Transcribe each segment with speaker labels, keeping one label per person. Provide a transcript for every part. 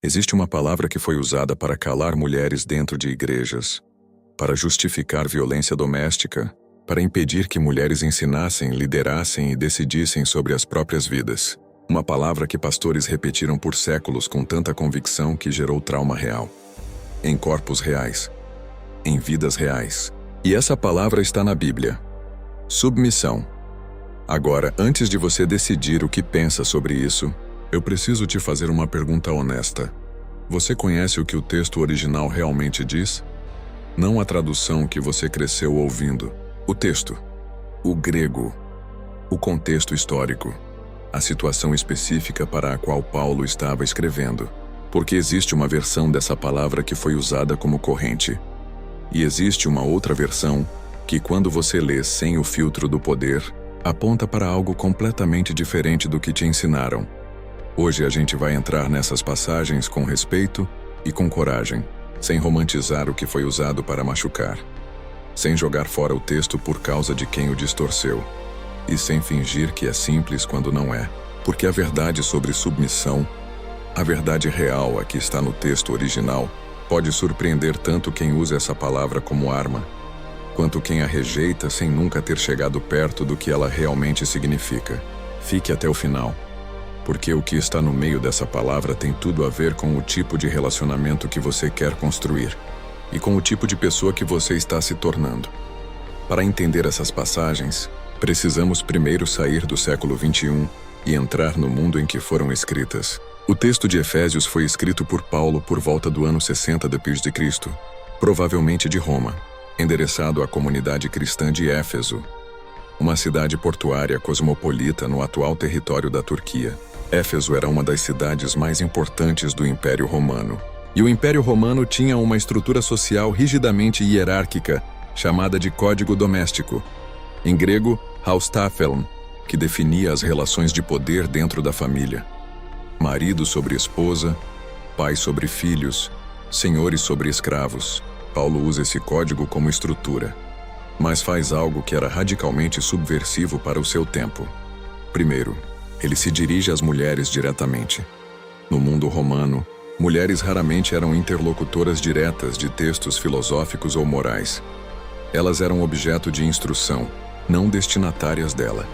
Speaker 1: Existe uma palavra que foi usada para calar mulheres dentro de igrejas, para justificar violência doméstica, para impedir que mulheres ensinassem, liderassem e decidissem sobre as próprias vidas. Uma palavra que pastores repetiram por séculos com tanta convicção que gerou trauma real. Em corpos reais. Em vidas reais. E essa palavra está na Bíblia. Submissão. Agora, antes de você decidir o que pensa sobre isso, eu preciso te fazer uma pergunta honesta. Você conhece o que o texto original realmente diz? Não a tradução que você cresceu ouvindo. O texto. O grego. O contexto histórico. A situação específica para a qual Paulo estava escrevendo. Porque existe uma versão dessa palavra que foi usada como corrente. E existe uma outra versão que, quando você lê sem o filtro do poder, aponta para algo completamente diferente do que te ensinaram. Hoje a gente vai entrar nessas passagens com respeito e com coragem, sem romantizar o que foi usado para machucar, sem jogar fora o texto por causa de quem o distorceu, e sem fingir que é simples quando não é, porque a verdade sobre submissão, a verdade real a que está no texto original, pode surpreender tanto quem usa essa palavra como arma, quanto quem a rejeita sem nunca ter chegado perto do que ela realmente significa. Fique até o final, porque o que está no meio dessa palavra tem tudo a ver com o tipo de relacionamento que você quer construir e com o tipo de pessoa que você está se tornando. Para entender essas passagens, precisamos primeiro sair do século 21 e entrar no mundo em que foram escritas. O texto de Efésios foi escrito por Paulo por volta do ano 60 d.C., provavelmente de Roma, endereçado à comunidade cristã de Éfeso, uma cidade portuária cosmopolita no atual território da Turquia. Éfeso era uma das cidades mais importantes do Império Romano. E o Império Romano tinha uma estrutura social rigidamente hierárquica, chamada de Código Doméstico, em grego, Haustaphelon, que definia as relações de poder dentro da família. Marido sobre esposa, pai sobre filhos, senhores sobre escravos. Paulo usa esse código como estrutura, mas faz algo que era radicalmente subversivo para o seu tempo. Primeiro, ele se dirige às mulheres diretamente. No mundo romano, mulheres raramente eram interlocutoras diretas de textos filosóficos ou morais. Elas eram objeto de instrução, não destinatárias dela.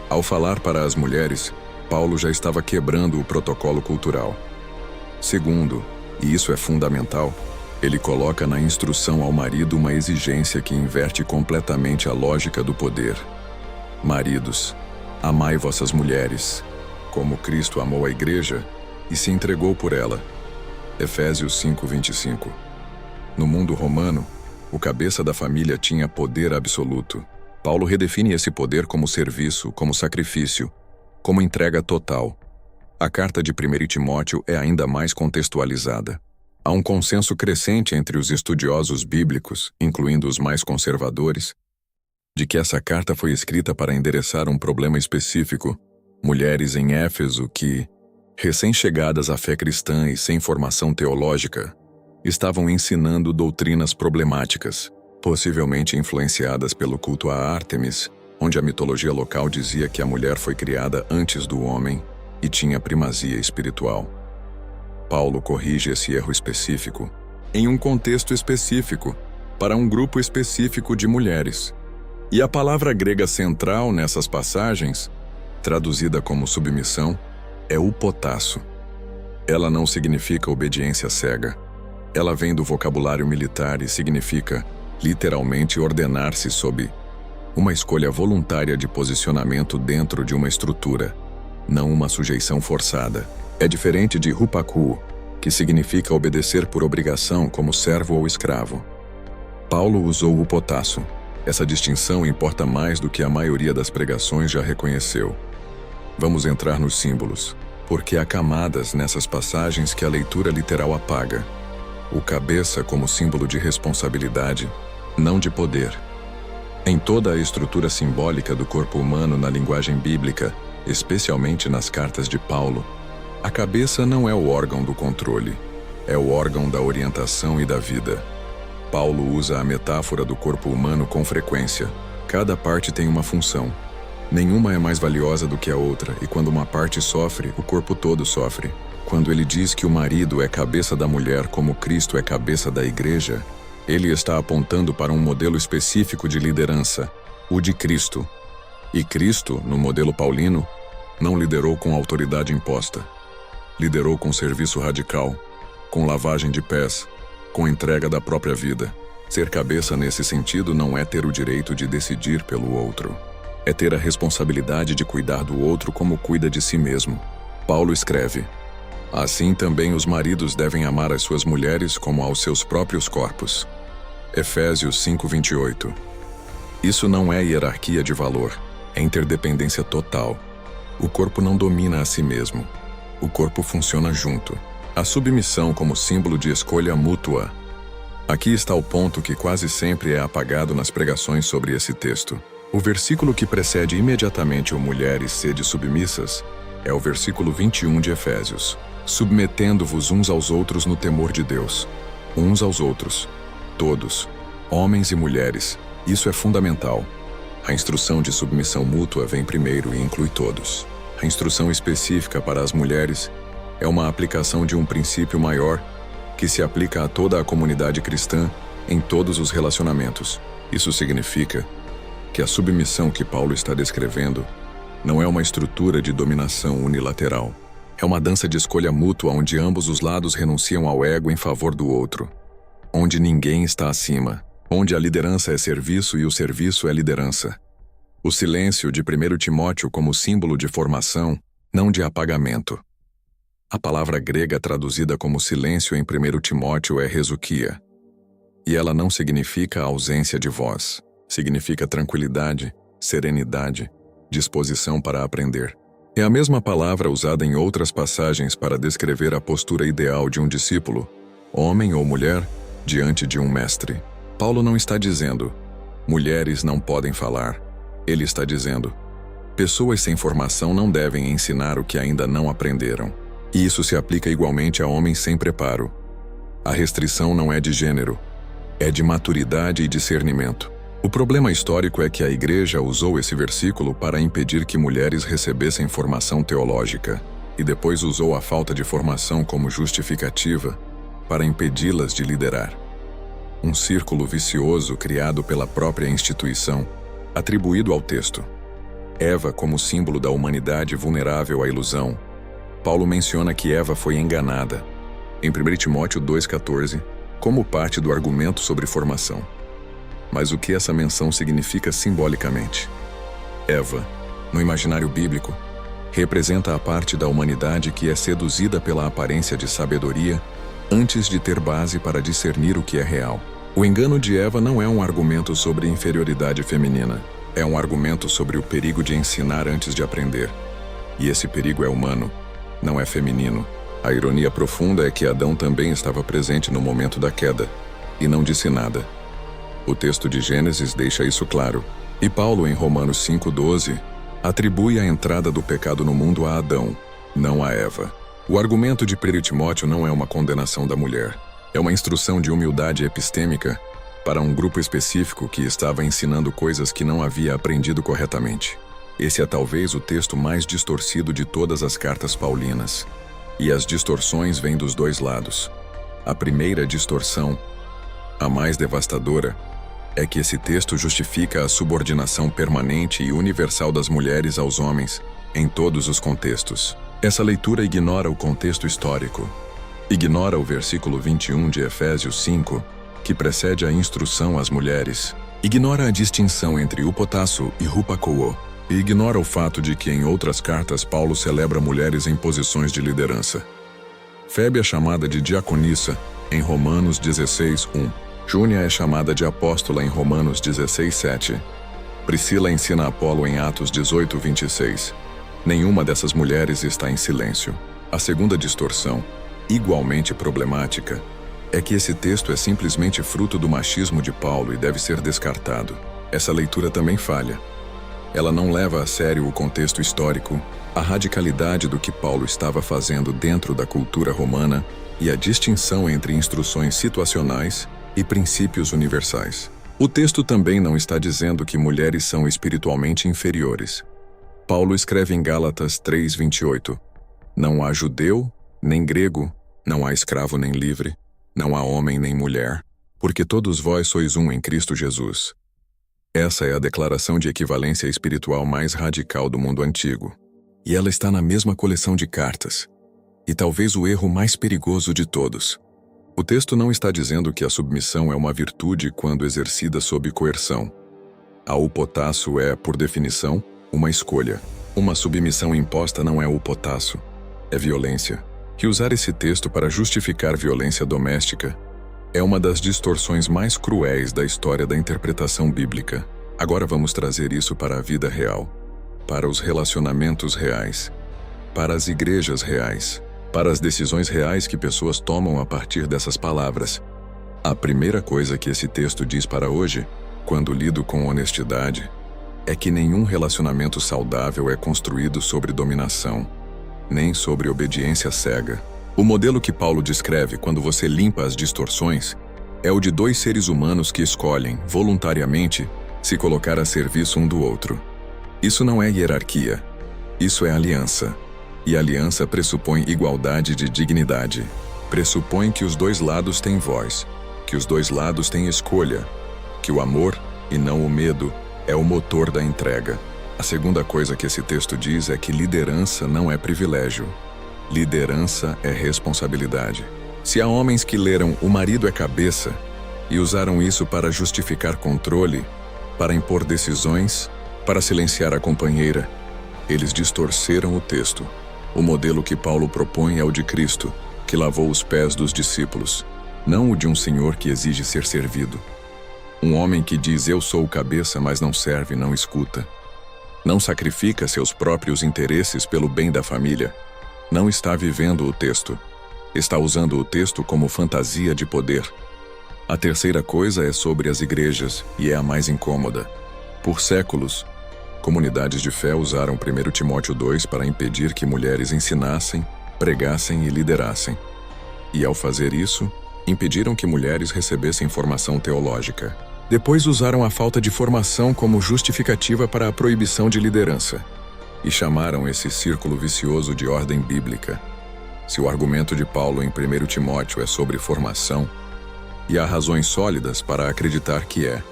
Speaker 1: Ao falar para as mulheres, Paulo já estava quebrando o protocolo cultural. Segundo, e isso é fundamental, ele coloca na instrução ao marido uma exigência que inverte completamente a lógica do poder. Maridos, amai vossas mulheres, como Cristo amou a igreja e se entregou por ela. Efésios 5:25. No mundo romano, o cabeça da família tinha poder absoluto. Paulo redefine esse poder como serviço, como sacrifício, como entrega total. A carta de 1 Timóteo é ainda mais contextualizada. Há um consenso crescente entre os estudiosos bíblicos, incluindo os mais conservadores, de que essa carta foi escrita para endereçar um problema específico: mulheres em Éfeso que, recém-chegadas à fé cristã e sem formação teológica, estavam ensinando doutrinas problemáticas, possivelmente influenciadas pelo culto a Ártemis, onde a mitologia local dizia que a mulher foi criada antes do homem e tinha primazia espiritual. Paulo corrige esse erro específico, em um contexto específico, para um grupo específico de mulheres. E a palavra grega central nessas passagens, traduzida como submissão, é upotasso. Ela não significa obediência cega. Ela vem do vocabulário militar e significa, literalmente, ordenar-se sob uma escolha voluntária de posicionamento dentro de uma estrutura, não uma sujeição forçada. É diferente de hupaku, que significa obedecer por obrigação como servo ou escravo. Paulo usou o upotasso. Essa distinção importa mais do que a maioria das pregações já reconheceu. Vamos entrar nos símbolos, porque há camadas nessas passagens que a leitura literal apaga. O cabeça como símbolo de responsabilidade, não de poder. Em toda a estrutura simbólica do corpo humano na linguagem bíblica, especialmente nas cartas de Paulo, a cabeça não é o órgão do controle, é o órgão da orientação e da vida. Paulo usa a metáfora do corpo humano com frequência. Cada parte tem uma função. Nenhuma é mais valiosa do que a outra, e quando uma parte sofre, o corpo todo sofre. Quando ele diz que o marido é cabeça da mulher como Cristo é cabeça da igreja, ele está apontando para um modelo específico de liderança, o de Cristo. E Cristo, no modelo paulino, não liderou com autoridade imposta. Liderou com serviço radical, com lavagem de pés, com entrega da própria vida. Ser cabeça nesse sentido não é ter o direito de decidir pelo outro. É ter a responsabilidade de cuidar do outro como cuida de si mesmo. Paulo escreve: assim também os maridos devem amar as suas mulheres como aos seus próprios corpos. Efésios 5:28. Isso não é hierarquia de valor, é interdependência total. O corpo não domina a si mesmo. O corpo funciona junto. A submissão como símbolo de escolha mútua. Aqui está o ponto que quase sempre é apagado nas pregações sobre esse texto. O versículo que precede imediatamente o mulheres sede submissas é o versículo 21 de Efésios. Submetendo-vos uns aos outros no temor de Deus. Uns aos outros. Todos. Homens e mulheres. Isso é fundamental. A instrução de submissão mútua vem primeiro e inclui todos. A instrução específica para as mulheres é uma aplicação de um princípio maior que se aplica a toda a comunidade cristã em todos os relacionamentos. Isso significa que a submissão que Paulo está descrevendo não é uma estrutura de dominação unilateral. É uma dança de escolha mútua onde ambos os lados renunciam ao ego em favor do outro. Onde ninguém está acima. Onde a liderança é serviço e o serviço é liderança. O silêncio de 1 Timóteo como símbolo de formação, não de apagamento. A palavra grega traduzida como silêncio em 1 Timóteo é resukia. E ela não significa ausência de voz. Significa tranquilidade, serenidade, disposição para aprender. É a mesma palavra usada em outras passagens para descrever a postura ideal de um discípulo, homem ou mulher, diante de um mestre. Paulo não está dizendo, mulheres não podem falar. Ele está dizendo, pessoas sem formação não devem ensinar o que ainda não aprenderam. E isso se aplica igualmente a homens sem preparo. A restrição não é de gênero, é de maturidade e discernimento. O problema histórico é que a igreja usou esse versículo para impedir que mulheres recebessem formação teológica, e depois usou a falta de formação como justificativa para impedi-las de liderar. Um círculo vicioso criado pela própria instituição, atribuído ao texto. Eva como símbolo da humanidade vulnerável à ilusão. Paulo menciona que Eva foi enganada, em 1 Timóteo 2,14, como parte do argumento sobre formação. Mas o que essa menção significa simbolicamente? Eva, no imaginário bíblico, representa a parte da humanidade que é seduzida pela aparência de sabedoria antes de ter base para discernir o que é real. O engano de Eva não é um argumento sobre inferioridade feminina. É um argumento sobre o perigo de ensinar antes de aprender. E esse perigo é humano, não é feminino. A ironia profunda é que Adão também estava presente no momento da queda, e não disse nada. O texto de Gênesis deixa isso claro. E Paulo, em Romanos 5,12, atribui a entrada do pecado no mundo a Adão, não a Eva. O argumento de 1 Timóteo não é uma condenação da mulher. É uma instrução de humildade epistêmica para um grupo específico que estava ensinando coisas que não havia aprendido corretamente. Esse é talvez o texto mais distorcido de todas as cartas paulinas. E as distorções vêm dos dois lados. A primeira distorção, a mais devastadora, é que esse texto justifica a subordinação permanente e universal das mulheres aos homens, em todos os contextos. Essa leitura ignora o contexto histórico. Ignora o versículo 21 de Efésios 5, que precede a instrução às mulheres. Ignora a distinção entre upotasso e rupakoô. E ignora o fato de que em outras cartas Paulo celebra mulheres em posições de liderança. Febe é chamada de diaconissa em Romanos 16:1. Júnia é chamada de apóstola em Romanos 16:7. Priscila ensina Apolo em Atos 18:26. Nenhuma dessas mulheres está em silêncio. A segunda distorção, igualmente problemática, é que esse texto é simplesmente fruto do machismo de Paulo e deve ser descartado. Essa leitura também falha. Ela não leva a sério o contexto histórico, a radicalidade do que Paulo estava fazendo dentro da cultura romana e a distinção entre instruções situacionais e princípios universais. O texto também não está dizendo que mulheres são espiritualmente inferiores. Paulo escreve em Gálatas 3:28, não há judeu Nem grego, não há escravo nem livre, não há homem nem mulher, porque todos vós sois um em Cristo Jesus. Essa é a declaração de equivalência espiritual mais radical do mundo antigo. E ela está na mesma coleção de cartas. E talvez o erro mais perigoso de todos. O texto não está dizendo que a submissão é uma virtude quando exercida sob coerção. A upotasso é, por definição, uma escolha. Uma submissão imposta não é upotasso, é violência. E usar esse texto para justificar violência doméstica é uma das distorções mais cruéis da história da interpretação bíblica. Agora vamos trazer isso para a vida real, para os relacionamentos reais, para as igrejas reais, para as decisões reais que pessoas tomam a partir dessas palavras. A primeira coisa que esse texto diz para hoje, quando lido com honestidade, é que nenhum relacionamento saudável é construído sobre dominação, nem sobre obediência cega. O modelo que Paulo descreve quando você limpa as distorções é o de dois seres humanos que escolhem, voluntariamente, se colocar a serviço um do outro. Isso não é hierarquia, isso é aliança. E aliança pressupõe igualdade de dignidade. Pressupõe que os dois lados têm voz, que os dois lados têm escolha, que o amor, e não o medo, é o motor da entrega. A segunda coisa que esse texto diz é que liderança não é privilégio. Liderança é responsabilidade. Se há homens que leram "o marido é cabeça" e usaram isso para justificar controle, para impor decisões, para silenciar a companheira, eles distorceram o texto. O modelo que Paulo propõe é o de Cristo, que lavou os pés dos discípulos, não o de um senhor que exige ser servido. Um homem que diz "eu sou o cabeça", mas não serve, não escuta. Não sacrifica seus próprios interesses pelo bem da família. Não está vivendo o texto. Está usando o texto como fantasia de poder. A terceira coisa é sobre as igrejas, e é a mais incômoda. Por séculos, comunidades de fé usaram 1 Timóteo 2 para impedir que mulheres ensinassem, pregassem e liderassem. E ao fazer isso, impediram que mulheres recebessem formação teológica. Depois usaram a falta de formação como justificativa para a proibição de liderança. E chamaram esse círculo vicioso de ordem bíblica. Se o argumento de Paulo em 1 Timóteo é sobre formação, e há razões sólidas para acreditar que é,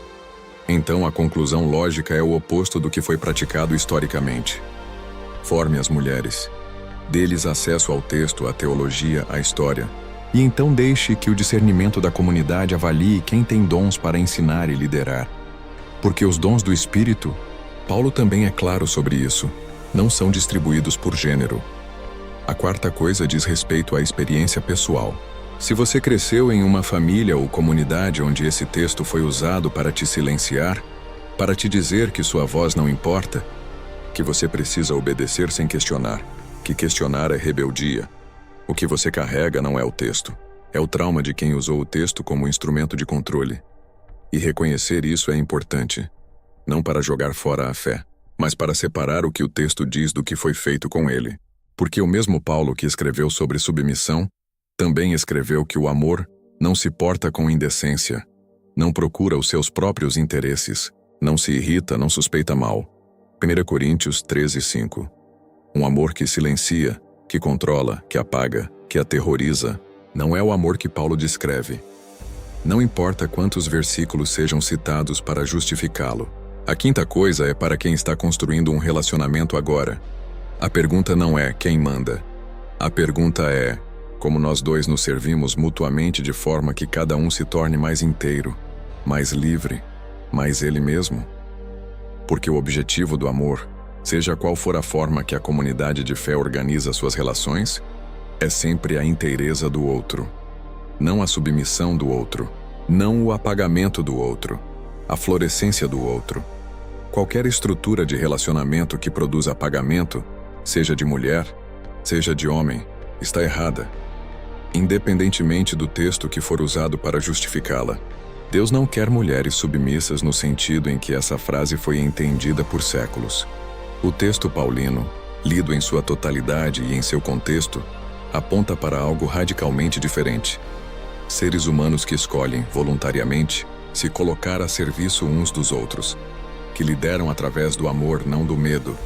Speaker 1: então a conclusão lógica é o oposto do que foi praticado historicamente. Forme as mulheres. Dê-lhes acesso ao texto, à teologia, à história. E então deixe que o discernimento da comunidade avalie quem tem dons para ensinar e liderar. Porque os dons do Espírito, Paulo também é claro sobre isso, não são distribuídos por gênero. A quarta coisa diz respeito à experiência pessoal. Se você cresceu em uma família ou comunidade onde esse texto foi usado para te silenciar, para te dizer que sua voz não importa, que você precisa obedecer sem questionar, que questionar é rebeldia, o que você carrega não é o texto, é o trauma de quem usou o texto como instrumento de controle. E reconhecer isso é importante, não para jogar fora a fé, mas para separar o que o texto diz do que foi feito com ele. Porque o mesmo Paulo que escreveu sobre submissão, também escreveu que o amor não se porta com indecência, não procura os seus próprios interesses, não se irrita, não suspeita mal. 1 Coríntios 13:5. Um amor que silencia, que controla, que apaga, que aterroriza, não é o amor que Paulo descreve. Não importa quantos versículos sejam citados para justificá-lo. A quinta coisa é para quem está construindo um relacionamento agora. A pergunta não é quem manda. A pergunta é como nós dois nos servimos mutuamente de forma que cada um se torne mais inteiro, mais livre, mais ele mesmo. Porque o objetivo do amor, seja qual for a forma que a comunidade de fé organiza suas relações, é sempre a inteireza do outro, não a submissão do outro, não o apagamento do outro, a florescência do outro. Qualquer estrutura de relacionamento que produza apagamento, seja de mulher, seja de homem, está errada, independentemente do texto que for usado para justificá-la. Deus não quer mulheres submissas no sentido em que essa frase foi entendida por séculos. O texto paulino, lido em sua totalidade e em seu contexto, aponta para algo radicalmente diferente. Seres humanos que escolhem, voluntariamente, se colocar a serviço uns dos outros, que lideram através do amor, não do medo,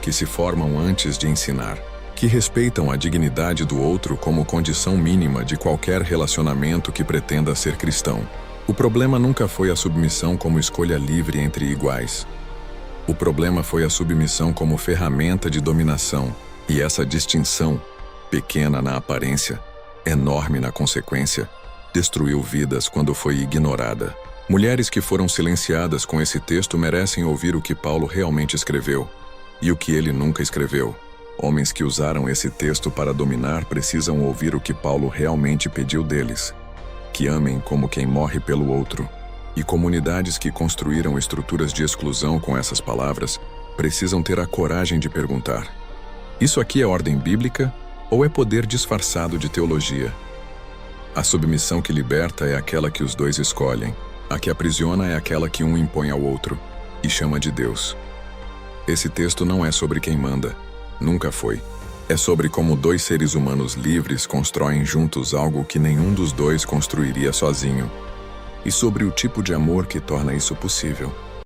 Speaker 1: que se formam antes de ensinar, que respeitam a dignidade do outro como condição mínima de qualquer relacionamento que pretenda ser cristão. O problema nunca foi a submissão como escolha livre entre iguais. O problema foi a submissão como ferramenta de dominação, e essa distinção, pequena na aparência, enorme na consequência, destruiu vidas quando foi ignorada. Mulheres que foram silenciadas com esse texto merecem ouvir o que Paulo realmente escreveu, e o que ele nunca escreveu. Homens que usaram esse texto para dominar precisam ouvir o que Paulo realmente pediu deles: que amem como quem morre pelo outro. E comunidades que construíram estruturas de exclusão com essas palavras precisam ter a coragem de perguntar: isso aqui é ordem bíblica ou é poder disfarçado de teologia? A submissão que liberta é aquela que os dois escolhem. A que aprisiona é aquela que um impõe ao outro e chama de Deus. Esse texto não é sobre quem manda. Nunca foi. É sobre como dois seres humanos livres constroem juntos algo que nenhum dos dois construiria sozinho. E sobre o tipo de amor que torna isso possível.